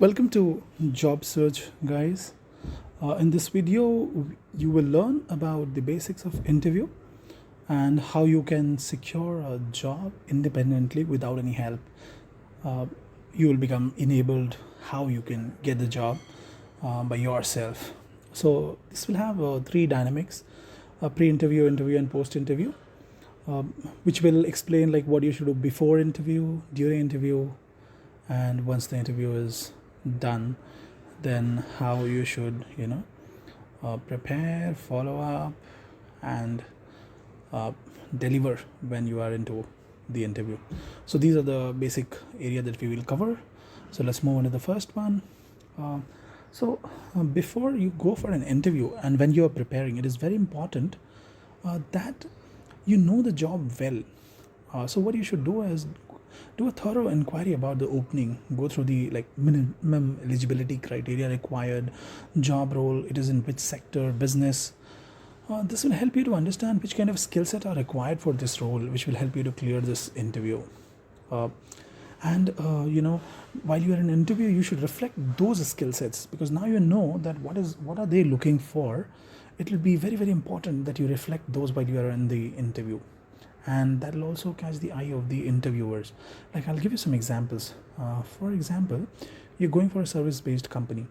Welcome to Job Search, guys. In this video, you will learn about the basics of interview and how you can secure a job independently without any help. Uh, you will become enabled how you can get the job by yourself. So this will have three dynamics: pre-interview, interview, and post-interview, which will explain like what you should do before interview, during interview, and once the interview is done, then how you should prepare, follow up, and uh, deliver when you are into the interview. So these are the basic area that we will cover. So let's move on to the first one. Before you go for an interview and when you are preparing, it is very important that you know the job well. So what you should do is do a thorough inquiry about the opening, go through the like minimum eligibility criteria required, job role, it is in which sector, business. This will help you to understand which kind of skill set are required for this role, which will help you to clear this interview. uh, and while you are in an interview, you should reflect those skill sets, because now you know that what are they looking for. It will be very very important that you reflect those while you are in the interview, and that will also catch the eye of the interviewers. Like, I'll give you some examples. For example, you're going for a service based company.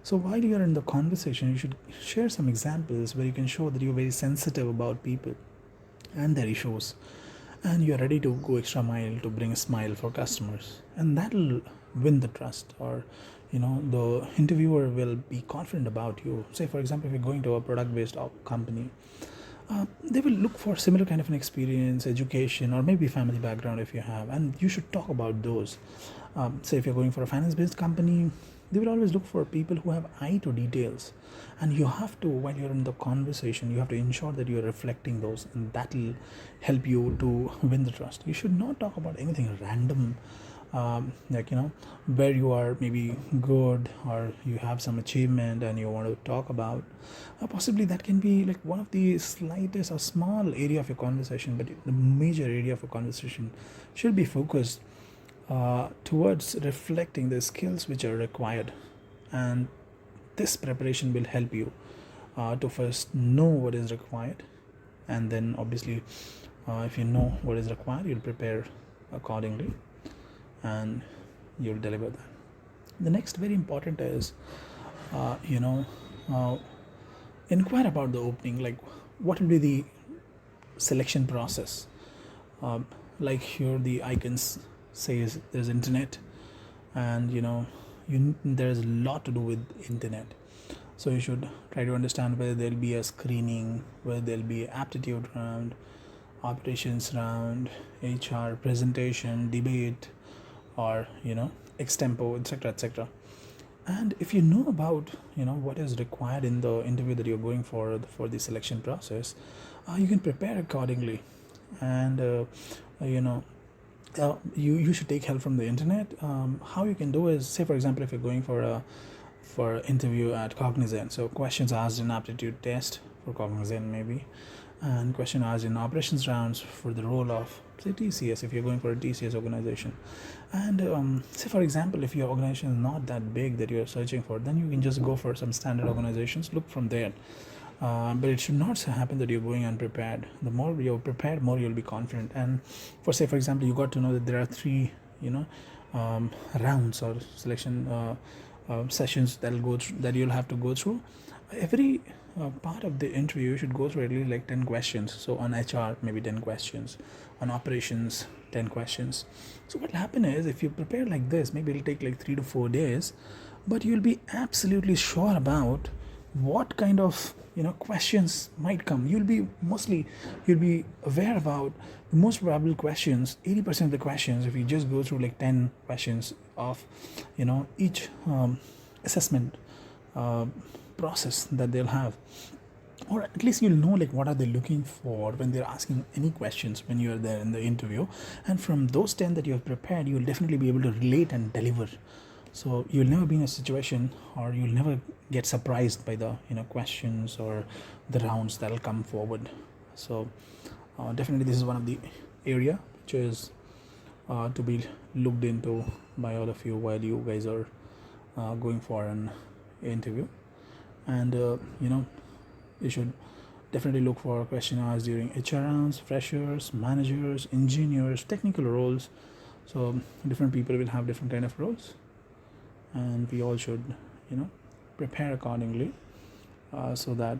So while you're in the conversation, you should share some examples where you can show that you're very sensitive about people and their issues, and you're ready to go extra mile to bring a smile for customers, and that'll win the trust, or the interviewer will be confident about you. Say for example, if you're going to a product based company, they will look for similar kind of an experience, education, or maybe family background if you have, and you should talk about those. Say if you're going for a finance based company, they will always look for people who have eye to details, and you have to, while you're in the conversation, you have to ensure that you're reflecting those, and that will help you to win the trust. You should not talk about anything random, where you are maybe good or you have some achievement and you want to talk about. Possibly that can be like one of the slightest or small area of your conversation, but the major area of a conversation should be focused towards reflecting the skills which are required. And this preparation will help you to first know what is required, and then obviously if you know what is required, you'll prepare accordingly and you'll deliver that. The next very important is uh, you know uh, inquire about the opening, like what will be the selection process. Like here the icons says there's internet, and there's a lot to do with internet. So you should try to understand whether there'll be a screening, whether there'll be aptitude round, operations round, HR, presentation, debate, or extempo, etc., etc. And if you know about what is required in the interview that you're going for the selection process, you can prepare accordingly. And you know you should take help from the internet. How you can do is, say for example, if you're going for interview at Cognizant, so questions asked in aptitude test for Cognizant maybe, and question asked in operations rounds for the role of, say, TCS, if you're going for a TCS organization. And say for example, if your organization is not that big that you're searching for, then you can just go for some standard organizations, look from there. But it should not happen that you're going unprepared. The more you're prepared, more you'll be confident. And say for example, you got to know that there are three rounds or selection sessions that you'll have to go through. Every part of the interview you should go through at least like 10 questions. So on HR maybe 10 questions, on operations 10 questions. So what will happen is, if you prepare like this, maybe it'll take like 3 to 4 days, but you'll be absolutely sure about what kind of questions might come. You'll be aware about the most probable questions, 80% of the questions, if you just go through like 10 questions of each assessment process that they'll have. Or at least you'll know like what are they looking for when they're asking any questions when you're there in the interview. And from those 10 that you have prepared, you'll definitely be able to relate and deliver. So you'll never be in a situation, or you'll never get surprised by the questions or the rounds that'll come forward. So definitely this is one of the area which is to be looked into by all of you while you guys are going for an interview. And you should definitely look for questionnaires during HR rounds, freshers, managers, engineers, technical roles. So different people will have different kind of roles, and we all should prepare accordingly, so that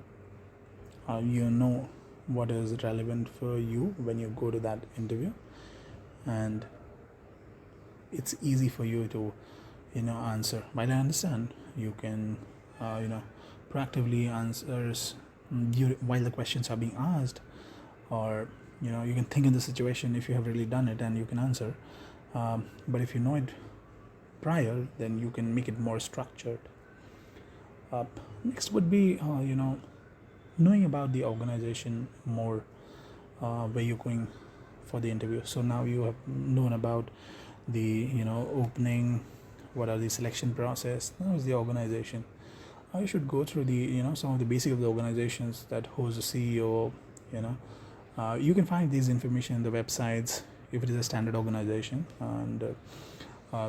you know what is relevant for you when you go to that interview, and it's easy for you to answer. While I understand you can proactively answers while the questions are being asked, or you can think in the situation if you have really done it and you can answer, but if you know it prior, then you can make it more structured. Next would be knowing about the organization more, where you're going for the interview. So now you have known about the opening, what are the selection process, now is the organization. You should go through the some of the basic of the organizations that host a CEO. You can find these information in the websites if it is a standard organization, and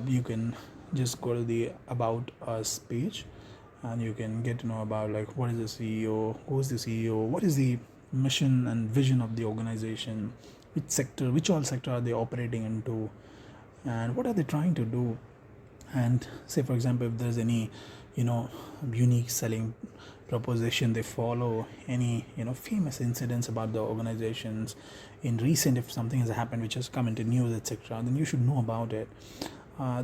you can just go to the About Us page, and you can get to know about like what is the CEO, who's the CEO, what is the mission and vision of the organization, which all sector are they operating into, and what are they trying to do. And say for example, if there's any unique selling proposition they follow, any famous incidents about the organizations in recent, if something has happened which has come into news, etc., then you should know about it.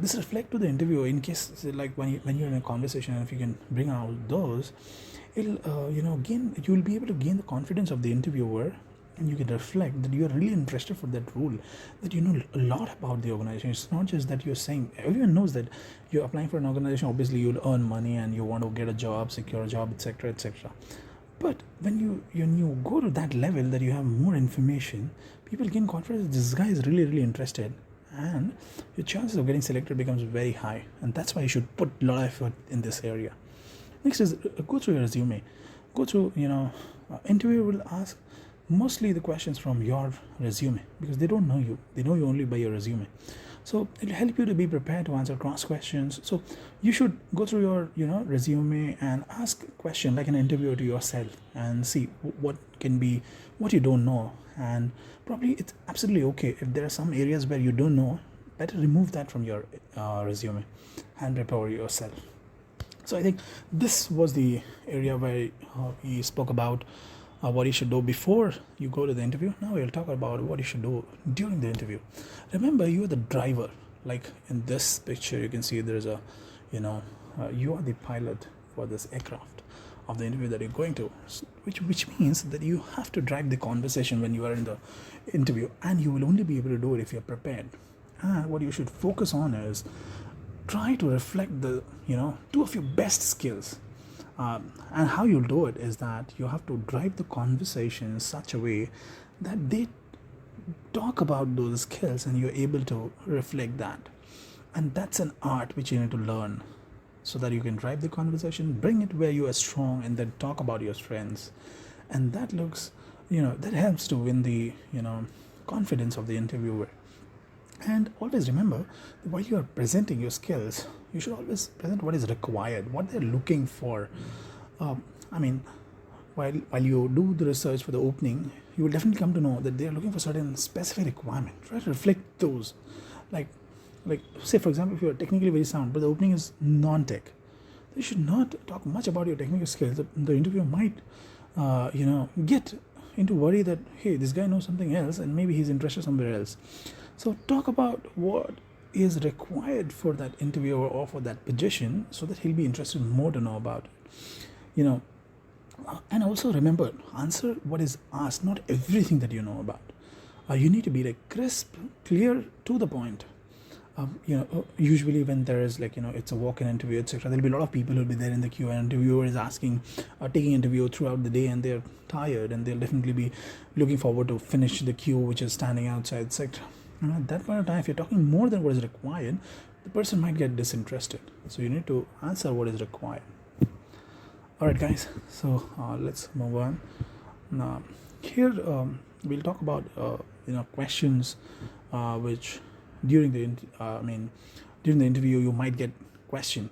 This reflect to the interviewer in case like when you're in a conversation, and if you can bring out those, it'll you will be able to gain the confidence of the interviewer, and you can reflect that you are really interested for that role, that you know a lot about the organization. It's not just that you're saying, everyone knows that you're applying for an organization, obviously you'll earn money and you want to get a job, secure a job, etc., etc. But when you go to that level that you have more information, people gain confidence, this guy is really really interested, and your chances of getting selected becomes very high. And that's why you should put a lot of effort in this area. Next is go through your resume. Go through interviewer will ask mostly the questions from your resume, because they don't know you, they know you only by your resume. So it'll help you to be prepared to answer cross questions. So you should go through your resume and ask a question like an interviewer to yourself, and see what can be what you don't know. And probably it's absolutely okay if there are some areas where you don't know, better remove that from your resume and prepare yourself. So I think this was the area where we spoke about what you should do before you go to the interview. Now we'll talk about what you should do during the interview. Remember, you are the driver. Like in this picture, you can see there's a, you are the pilot for this aircraft of the interview that you're going to, which means that you have to drive the conversation when you are in the interview, and you will only be able to do it if you're prepared. And what you should focus on is try to reflect the two of your best skills. And how you'll do it is that you have to drive the conversation in such a way that they talk about those skills and you're able to reflect that. And that's an art which you need to learn, so that you can drive the conversation, bring it where you are strong, and then talk about your strengths. And that looks, that helps to win the confidence of the interviewer. And always remember, while you are presenting your skills, you should always present what is required, what they're looking for. While you do the research for the opening, you will definitely come to know that they are looking for certain specific requirements. Try to reflect those. Like say for example, if you are technically very sound, but the opening is non-tech, you should not talk much about your technical skills. The interviewer might, get into worry that, hey, this guy knows something else and maybe he's interested somewhere else. So talk about what is required for that interviewer or for that position, so that he'll be interested more to know about it. And also remember, answer what is asked, not everything that you know about. You need to be like crisp, clear, to the point. Usually when there is it's a walk-in interview, etc., there'll be a lot of people who'll be there in the queue, and interviewer is taking interview throughout the day, and they're tired, and they'll definitely be looking forward to finish the queue which is standing outside, etc. At that point of time, if you're talking more than what is required, the person might get disinterested. So you need to answer what is required. Alright guys, so let's move on. Now here we'll talk about questions which during the interview you might get questioned.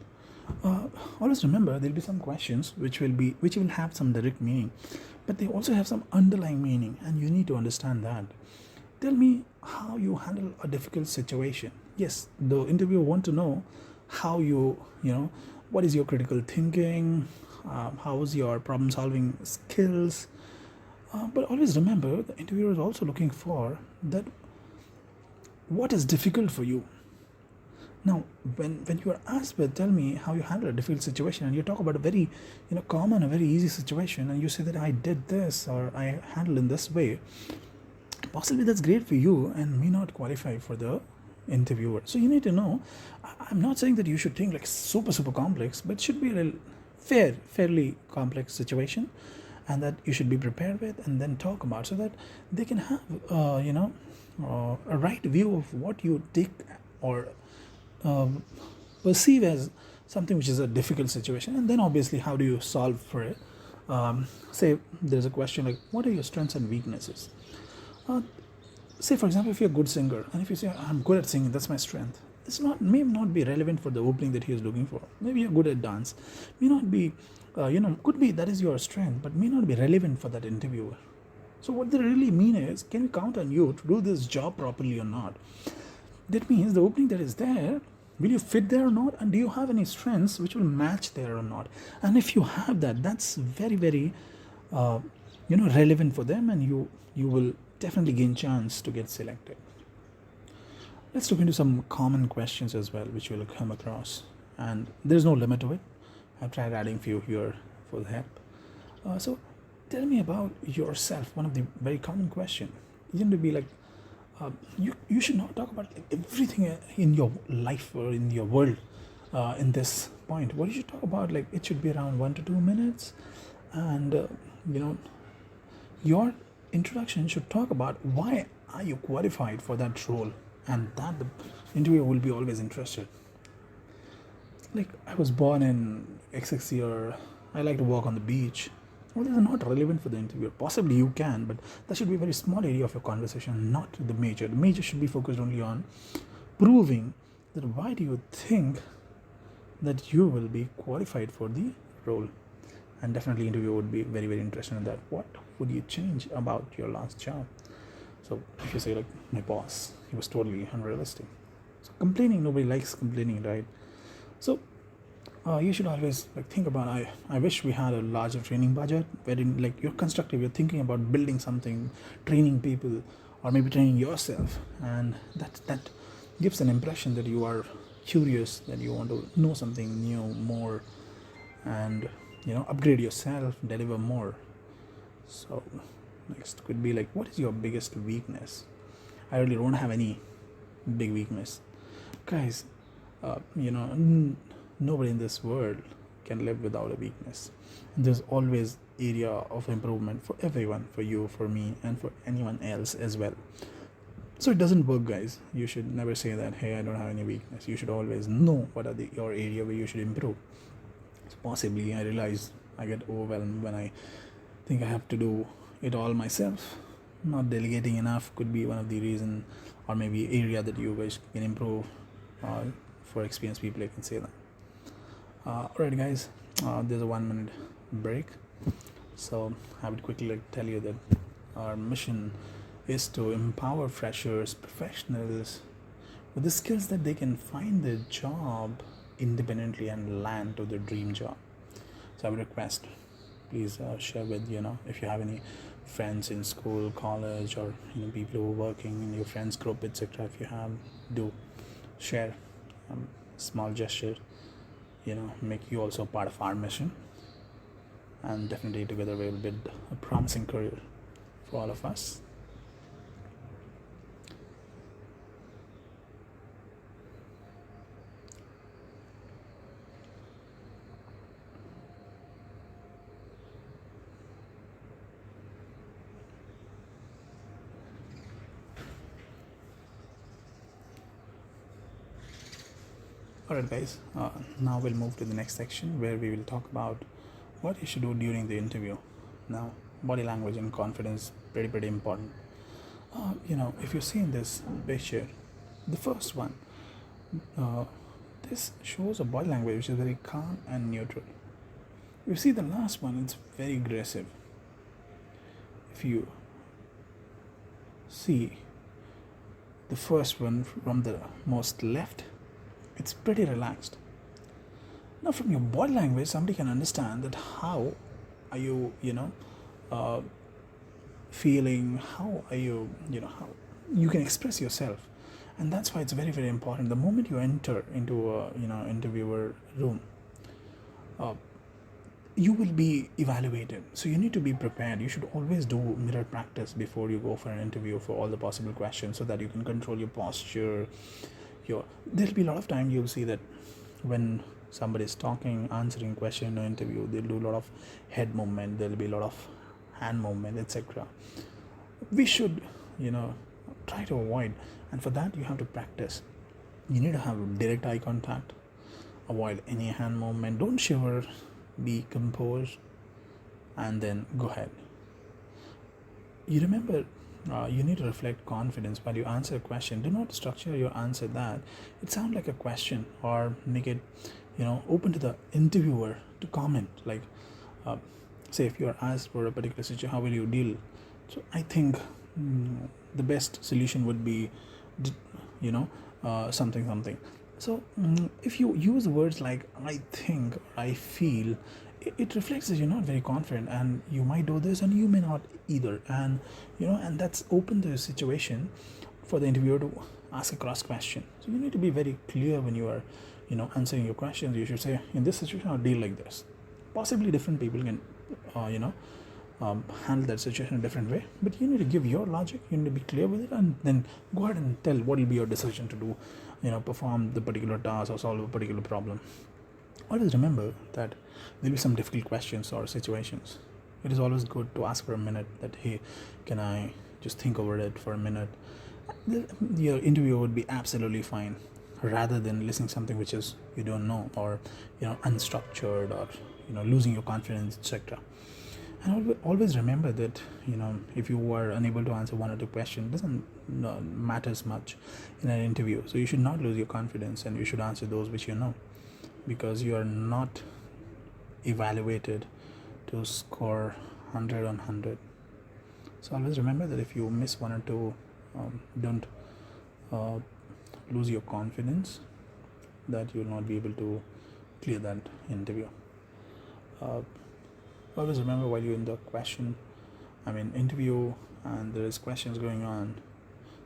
uh, always remember there'll be some questions which will have some direct meaning, but they also have some underlying meaning, and you need to understand that. Tell me how you handle a difficult situation. Yes, the interviewer want to know how you know, what is your critical thinking, how's your problem solving skills. But always remember, the interviewer is also looking for that what is difficult for you. Now, when you are asked, well, tell me how you handle a difficult situation, and you talk about a very, common, a very easy situation, and you say that I did this or I handled in this way, possibly that's great for you and may not qualify for the interviewer. So you need to know. I'm not saying that you should think like super complex, but it should be a little fairly complex situation, and that you should be prepared with, and then talk about, so that they can have a right view of what you take or um, perceive as something which is a difficult situation, and then obviously how do you solve for it. Say there's a question like, what are your strengths and weaknesses? uh, Say for example, if you're a good singer, and if you say I'm good at singing, that's my strength, it's not, may not be relevant for the opening that he is looking for. Maybe you're good at dance, may not be, could be that is your strength, but may not be relevant for that interviewer. So what they really mean is, can we count on you to do this job properly or not? That means the opening that is there, will you fit there or not, and do you have any strengths which will match there or not? And if you have that, that's very uh, relevant for them, and you will definitely gain chance to get selected. Let's look into some common questions as well which you'll come across, and there's no limit to it. I've tried adding few here for the help. So tell me about yourself. One of the very common question, you need to be like, you should not talk about like everything in your life or in your world in this point. What you should talk about, like, it should be around 1 to 2 minutes, and you know your introduction should talk about why are you qualified for that role, and that the interviewer will be always interested. Like, I was born in XX year, I like to walk on the beach. Well, this is not relevant for the interviewer. Possibly you can, but that should be a very small area of your conversation, not the major. The major should be focused only on proving that why do you think that you will be qualified for the role. And definitely interviewer would be very interested in that. What would you change about your last job? So if you say like, my boss, he was totally unrealistic. So complaining, nobody likes complaining, right? So you should always like think about, I wish we had a larger training budget wherein like you're constructive, you're thinking about building something, training people, or maybe training yourself, and that gives an impression that you are curious, that you want to know something new more, and upgrade yourself, deliver more. So next could be like, what is your biggest weakness? I really don't have any big weakness, guys. Nobody in this world can live without a weakness. And there's always area of improvement for everyone, for you, for me, and for anyone else as well. So it doesn't work, guys. You should never say that, hey, I don't have any weakness. You should always know what are your area where you should improve. So possibly I realize I get overwhelmed when I think I have to do it all myself. Not delegating enough could be one of the reason, or maybe area that you guys can improve. For experienced people, I can say that. Alright, guys, there's a 1 minute break, so I would quickly like tell you that our mission is to empower freshers, professionals with the skills that they can find their job independently and land to their dream job. So I would request, please share with, if you have any friends in school, college, or people who are working in your friends group, etc. If you have, do share. Small gesture, make you also part of our mission, and definitely together we will build a promising career for all of us. Alright, guys, now we'll move to the next section where we will talk about what you should do during the interview. Now, body language and confidence, pretty important. If you see in this picture, the first one, this shows a body language which is very calm and neutral. You see the last one, it's very aggressive. If you see the first one from the most left, it's pretty relaxed. Now from your body language, somebody can understand that how are you, uh, feeling, how are you, how you can express yourself. And that's why it's very, very important. The moment you enter into a, interviewer room, uh, you will be evaluated, so you need to be prepared. You should always do mirror practice before you go for an interview for all the possible questions, so that you can control your posture. There'll be a lot of time you'll see that when somebody is talking, answering question or interview, they'll do a lot of head movement, there'll be a lot of hand movement, etc. We should try to avoid, and for that you have to practice. You need to have direct eye contact, avoid any hand movement, don't shiver, be composed, and then go ahead. You remember, you need to reflect confidence while you answer a question. Do not structure your answer that it sounds like a question, or make it open to the interviewer to comment. Like, say if you are asked for a particular situation, how will you deal? So I think the best solution would be something. So if you use words like I think, I feel, it reflects that you're not very confident, and you might do this and you may not either. And and that's open the situation for the interviewer to ask a cross question. So you need to be very clear when you are answering your questions. You should say, in this situation I'll deal like this. Possibly different people can handle that situation in a different way, but you need to give your logic, you need to be clear with it, and then go ahead and tell what will be your decision to do, perform the particular task or solve a particular problem. Always remember that there will be some difficult questions or situations. It is always good to ask for a minute, that hey, can I just think over it for a minute. Your interview would be absolutely fine, rather than listening something which is you don't know, or unstructured, or losing your confidence, etc. And always remember that if you are unable to answer one or two questions, it doesn't matters much in an interview. So you should not lose your confidence, and you should answer those which because you are not evaluated to score 100 on 100. So always remember that if you miss one or two, don't lose your confidence, that you will not be able to clear that interview. Always remember, while you're in the interview, and there is questions going on,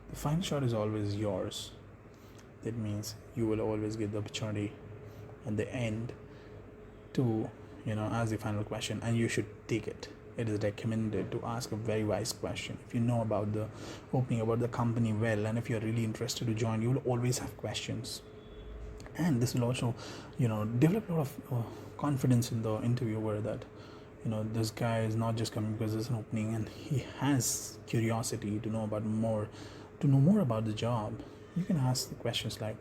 the final shot is always yours. That means you will always get the opportunity at the end to ask the final question, and you should take it. It is recommended to ask a very wise question. If you know about the opening, about the company well, and if you're really interested to join, you will always have questions. And this will also develop a lot of confidence in the interviewer, that this guy is not just coming because there's an opening, and he has curiosity to know more about the job. You can ask the questions like,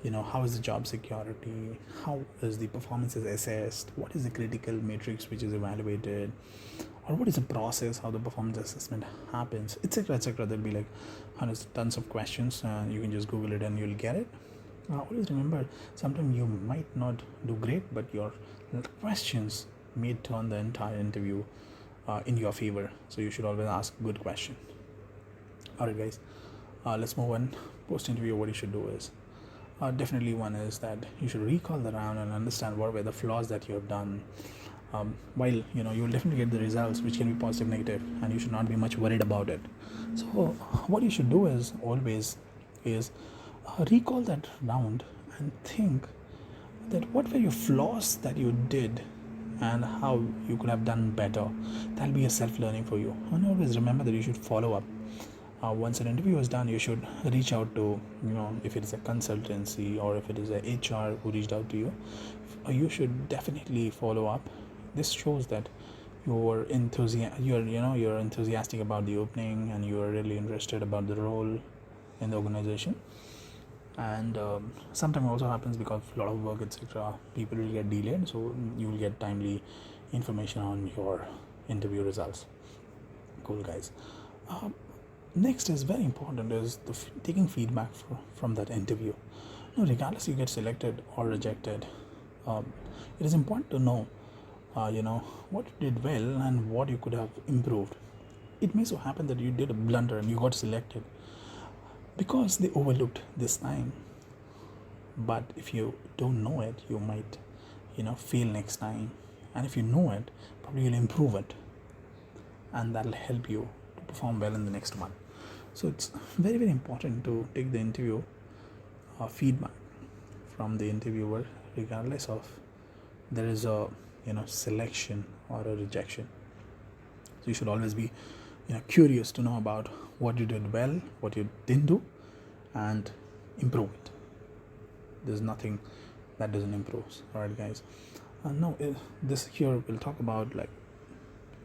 how is the job security, how is the performance is assessed, what is the critical matrix which is evaluated, or what is the process, how the performance assessment happens, etc. There'll be like tons of questions, and you can just Google it and you'll get it. Always remember, sometimes you might not do great, but your questions may turn the entire interview in your favor. So you should always ask good question. Alright guys, let's move on. Post interview, what you should do is, definitely one is that you should recall the round and understand what were the flaws that you have done. While you will definitely get the results, which can be positive, negative, and you should not be much worried about it. So what you should do is always recall that round and think that what were your flaws that you did, and how you could have done better. That'll be a self-learning for you. And always remember that you should follow up. Once an interview is done, you should reach out to, if it is a consultancy or if it is a HR who reached out to you, you should definitely follow up. This shows that you're enthusiastic about the opening, and you're really interested about the role in the organization. And sometimes also happens because a lot of work, etc., people will get delayed, so you will get timely information on your interview results. Cool guys. Next is very important, is taking feedback from that interview. No, regardless you get selected or rejected, um, it is important to know, what you did well and what you could have improved. It may so happen that you did a blunder and you got selected because they overlooked this time. But if you don't know it, you might, fail next time. And if you know it, probably you'll improve it, and that'll help you to perform well in the next one. So it's very, very important to take the interview feedback from the interviewer, regardless of there is a selection or a rejection. So you should always be curious to know about what you did well, what you didn't do, and improve it. There's nothing that doesn't improve. All right, guys. No, this here we'll talk about like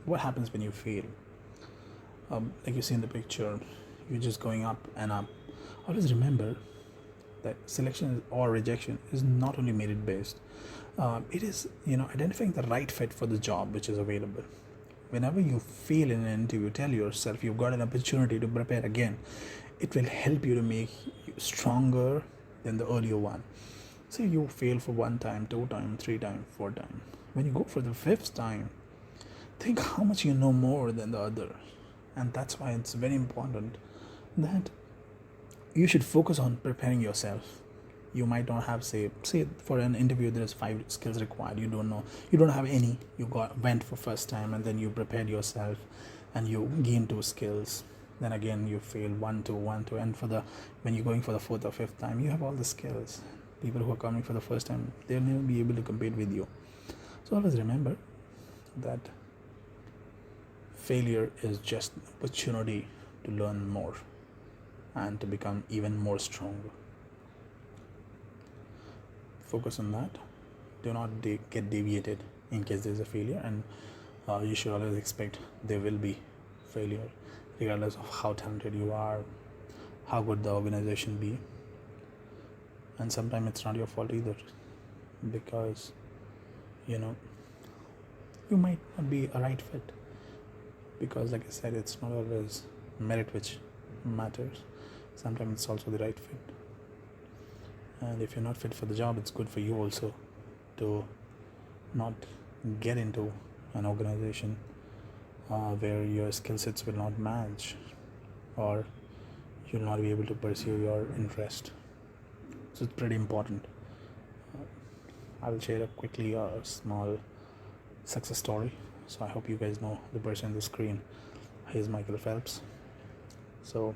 what happens when you fail. Like you see in the picture, you're just going up and up. Always remember that selection or rejection is not only merit based. It is identifying the right fit for the job which is available. Whenever you fail in an interview, tell yourself you've got an opportunity to prepare again. It will help you to make you stronger than the earlier one. So you fail for 1 time, 2 time, 3 time, 4 time. When you go for the 5th time, think how much you know more than the other. And that's why it's very important that you should focus on preparing yourself. You might not have say for an interview there's 5 skills required. You don't have any. You went for first time and then you prepared yourself and you gain 2 skills. Then again you fail 1, 2, 1, 2, and when you're going for the 4th or 5th time, you have all the skills. People who are coming for the first time, they'll never be able to compete with you. So always remember that failure is just an opportunity to learn more and to become even more stronger. Focus on that. Do not get deviated in case there's a failure, and you should always expect there will be failure, regardless of how talented you are, how good the organization be. And sometimes it's not your fault either, because you might not be a right fit, because like I said, it's not always merit which matters. Sometimes it's also the right fit. And if you're not fit for the job, it's good for you also to not get into an organization where your skill sets will not match, or you'll not be able to pursue your interest. So it's pretty important. I will share quickly a small success story. So I hope you guys know the person on the screen. He's Michael Phelps. So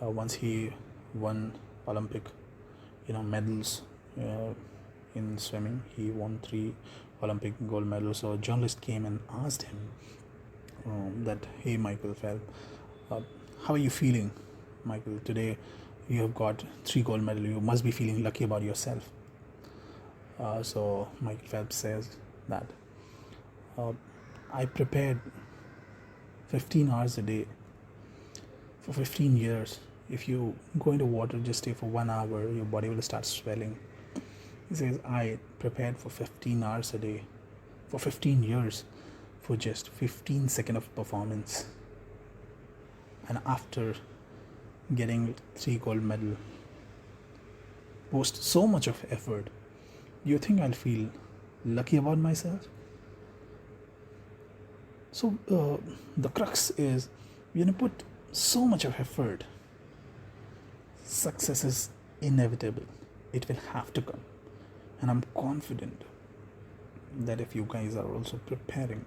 once he won Olympic medals in swimming, he won 3 Olympic gold medals. So a journalist came and asked him that, hey Michael Phelps, how are you feeling, Michael? Today you have got 3 gold medals. You must be feeling lucky about yourself. So Michael Phelps says that I prepared 15 hours a day for 15 years. If you go into water, just stay for 1 hour, your body will start swelling. He says, I prepared for 15 hours a day for 15 years for just 15 seconds of performance. And after getting 3 gold medal, post so much of effort, do you think I'll feel lucky about myself? So the crux is, put so much of effort, success is inevitable. It will have to come. And I'm confident that if you guys are also preparing,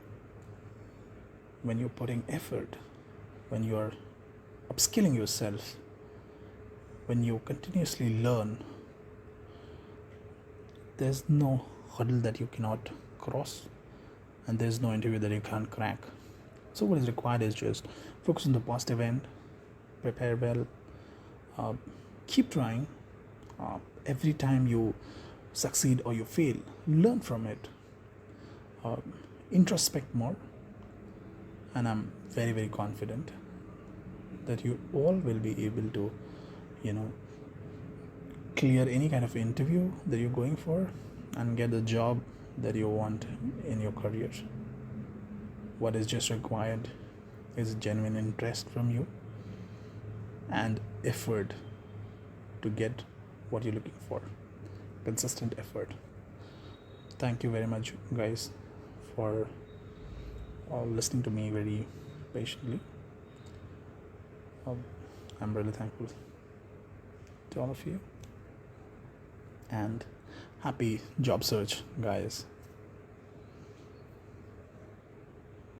when you're putting effort, when you're upskilling yourself, when you continuously learn, there's no hurdle that you cannot cross, and there's no interview that you can't crack. So what is required is just focus on the positive end, prepare well, keep trying. Every time you succeed or you fail, learn from it, introspect more, and I'm very, very confident that you all will be able to clear any kind of interview that you're going for and get the job that you want in your career. What is just required is genuine interest from you and effort to get what you're looking for. Consistent effort. Thank you very much, guys, for listening to me very patiently. I'm really thankful to all of you, and happy job search, guys.